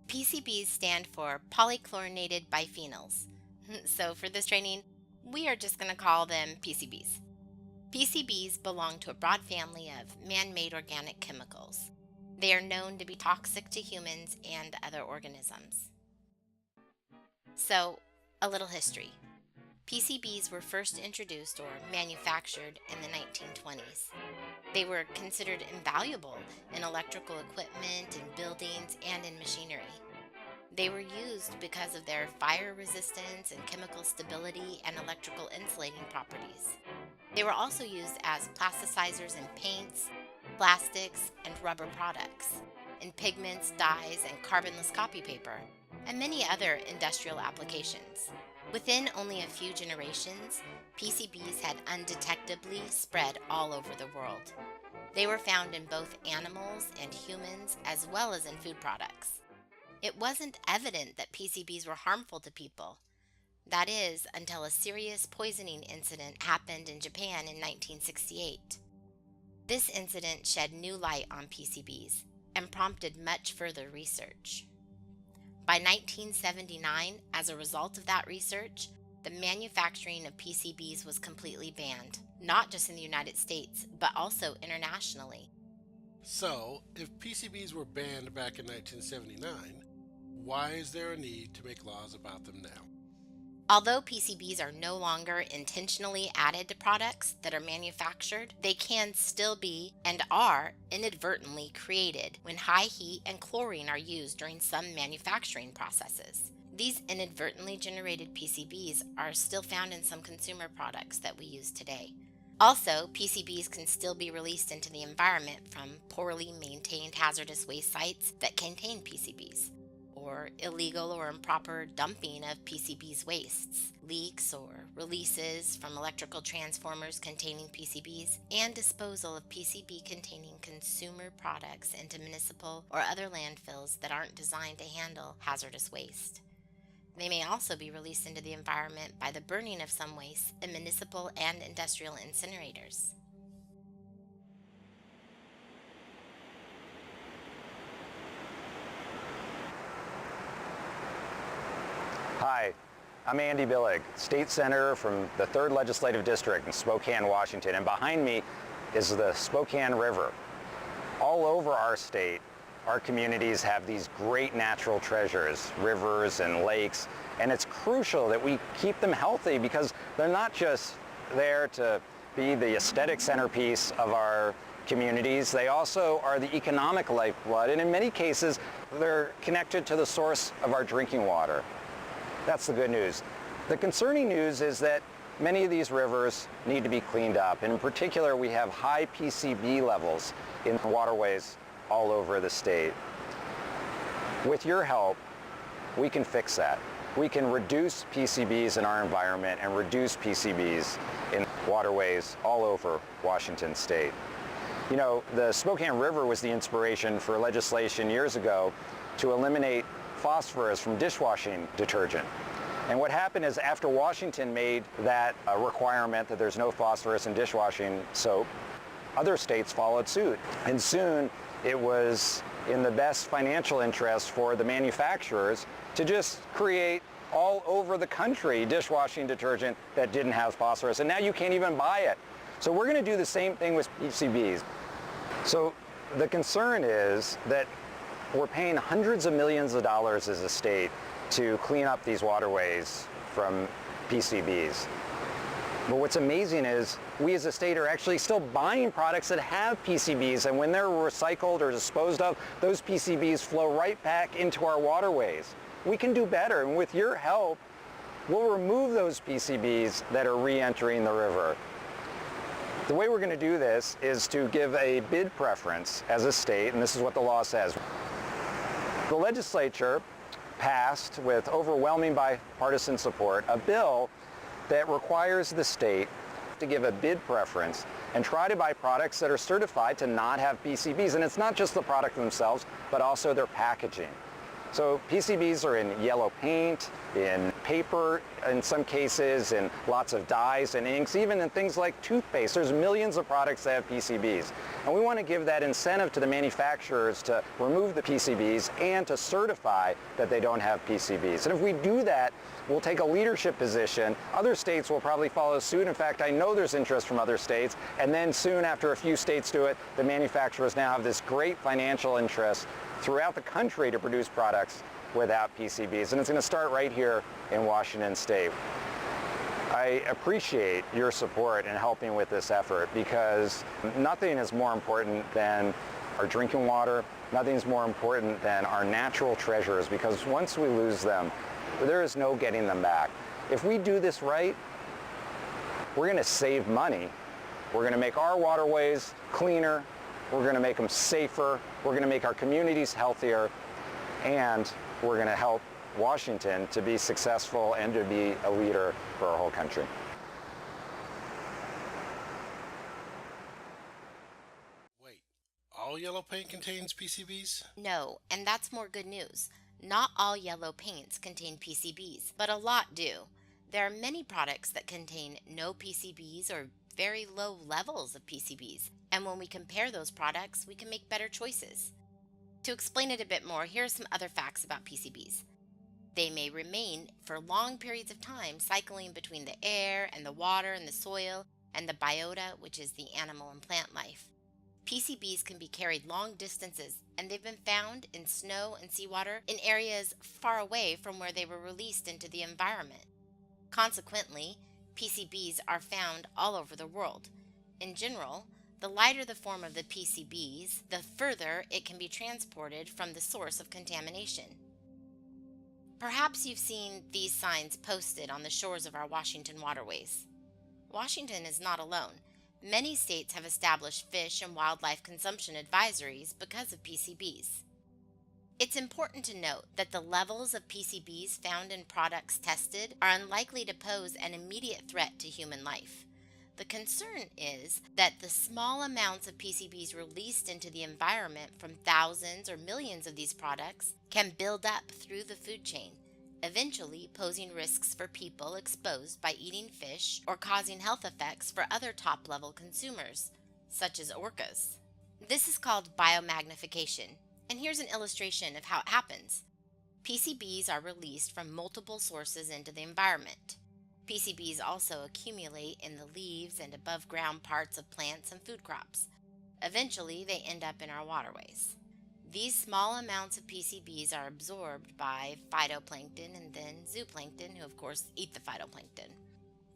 PCBs stand for polychlorinated biphenyls. So for this training, we are just going to call them PCBs. PCBs belong to a broad family of man-made organic chemicals. They are known to be toxic to humans and other organisms. So, a little history. PCBs were first introduced or manufactured in the 1920s. They were considered invaluable in electrical equipment, in buildings, and in machinery. They were used because of their fire resistance and chemical stability and electrical insulating properties. They were also used as plasticizers in paints, plastics, and rubber products, in pigments, dyes, and carbonless copy paper, and many other industrial applications. Within only a few generations, PCBs had undetectably spread all over the world. They were found in both animals and humans, as well as in food products. It wasn't evident that PCBs were harmful to people. That is, until a serious poisoning incident happened in Japan in 1968. This incident shed new light on PCBs and prompted much further research. By 1979, as a result of that research, the manufacturing of PCBs was completely banned, not just in the United States, but also internationally. So, if PCBs were banned back in 1979, why is there a need to make laws about them now? Although PCBs are no longer intentionally added to products that are manufactured, they can still be and are inadvertently created when high heat and chlorine are used during some manufacturing processes. These inadvertently generated PCBs are still found in some consumer products that we use today. Also, PCBs can still be released into the environment from poorly maintained hazardous waste sites that contain PCBs, or illegal or improper dumping of PCBs wastes, leaks or releases from electrical transformers containing PCBs, and disposal of PCB containing consumer products into municipal or other landfills that aren't designed to handle hazardous waste. They may also be released into the environment by the burning of some waste in municipal and industrial incinerators. Hi, I'm Andy Billig, State Senator from the 3rd Legislative District in Spokane, Washington, and behind me is the Spokane River. All over our state, our communities have these great natural treasures, rivers and lakes, and it's crucial that we keep them healthy because they're not just there to be the aesthetic centerpiece of our communities, they also are the economic lifeblood, and in many cases, they're connected to the source of our drinking water. That's the good news. The concerning news is that many of these rivers need to be cleaned up, and in particular, we have high PCB levels in waterways all over the state. With your help, we can fix that. We can reduce PCBs in our environment and reduce PCBs in waterways all over Washington state. You know, the Spokane River was the inspiration for legislation years ago to eliminate phosphorus from dishwashing detergent. And what happened is after Washington made that a requirement that there's no phosphorus in dishwashing soap, other states followed suit. And soon it was in the best financial interest for the manufacturers to just create all over the country dishwashing detergent that didn't have phosphorus. And now you can't even buy it. So we're going to do the same thing with PCBs. So the concern is that we're paying hundreds of millions of dollars as a state to clean up these waterways from PCBs. But what's amazing is we as a state are actually still buying products that have PCBs, and when they're recycled or disposed of, those PCBs flow right back into our waterways. We can do better, and with your help, we'll remove those PCBs that are re-entering the river. The way we're going to do this is to give a bid preference as a state, and this is what the law says. The legislature passed, with overwhelming bipartisan support, a bill that requires the state to give a bid preference and try to buy products that are certified to not have PCBs. And it's not just the product themselves, but also their packaging. So PCBs are in yellow paint, in paper in some cases, in lots of dyes and inks, even in things like toothpaste. There's millions of products that have PCBs. And we want to give that incentive to the manufacturers to remove the PCBs and to certify that they don't have PCBs. And if we do that, we'll take a leadership position. Other states will probably follow suit. In fact, I know there's interest from other states. And then soon after a few states do it, the manufacturers now have this great financial interest throughout the country to produce products without PCBs. And it's going to start right here in Washington State. I appreciate your support in helping with this effort because nothing is more important than our drinking water. Nothing is more important than our natural treasures because once we lose them, there is no getting them back. If we do this right, we're going to save money. We're going to make our waterways cleaner. We're going to make them safer. We're going to make our communities healthier. And we're going to help Washington to be successful and to be a leader for our whole country. Wait, all yellow paint contains PCBs? No, and that's more good news. Not all yellow paints contain PCBs, but a lot do. There are many products that contain no PCBs or very low levels of PCBs, and when we compare those products, we can make better choices. To explain it a bit more, here are some other facts about PCBs. They may remain for long periods of time, cycling between the air and the water and the soil and the biota, which is the animal and plant life. PCBs can be carried long distances, and they've been found in snow and seawater in areas far away from where they were released into the environment. Consequently, PCBs are found all over the world. In general, the lighter the form of the PCBs, the further it can be transported from the source of contamination. Perhaps you've seen these signs posted on the shores of our Washington waterways. Washington is not alone. Many states have established fish and wildlife consumption advisories because of PCBs. It's important to note that the levels of PCBs found in products tested are unlikely to pose an immediate threat to human life. The concern is that the small amounts of PCBs released into the environment from thousands or millions of these products can build up through the food chain, eventually posing risks for people exposed by eating fish or causing health effects for other top-level consumers, such as orcas. This is called biomagnification, and here's an illustration of how it happens. PCBs are released from multiple sources into the environment. PCBs also accumulate in the leaves and above ground parts of plants and food crops. Eventually, they end up in our waterways. These small amounts of PCBs are absorbed by phytoplankton and then zooplankton, who of course eat the phytoplankton.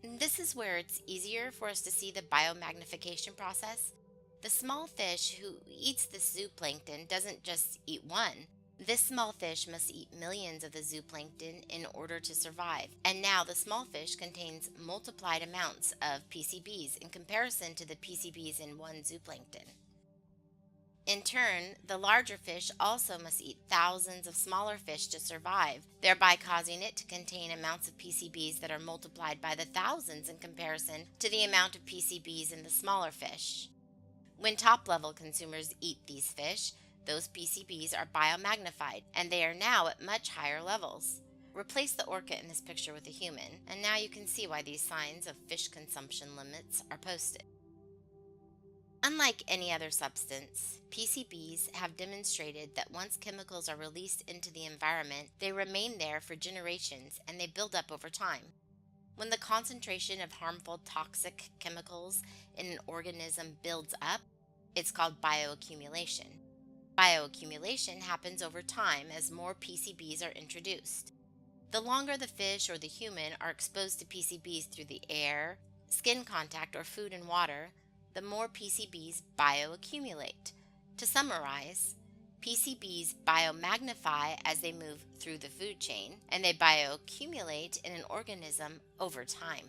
And this is where it's easier for us to see the biomagnification process. The small fish who eats the zooplankton doesn't just eat one. This small fish must eat millions of the zooplankton in order to survive, and now the small fish contains multiplied amounts of PCBs in comparison to the PCBs in one zooplankton. In turn, the larger fish also must eat thousands of smaller fish to survive, thereby causing it to contain amounts of PCBs that are multiplied by the thousands in comparison to the amount of PCBs in the smaller fish. When top-level consumers eat these fish, those PCBs are biomagnified, and they are now at much higher levels. Replace the orca in this picture with a human, and now you can see why these signs of fish consumption limits are posted. Unlike any other substance, PCBs have demonstrated that once chemicals are released into the environment, they remain there for generations and they build up over time. When the concentration of harmful toxic chemicals in an organism builds up, it's called bioaccumulation. Bioaccumulation happens over time as more PCBs are introduced. The longer the fish or the human are exposed to PCBs through the air, skin contact, or food and water, the more PCBs bioaccumulate. To summarize, PCBs biomagnify as they move through the food chain, and they bioaccumulate in an organism over time.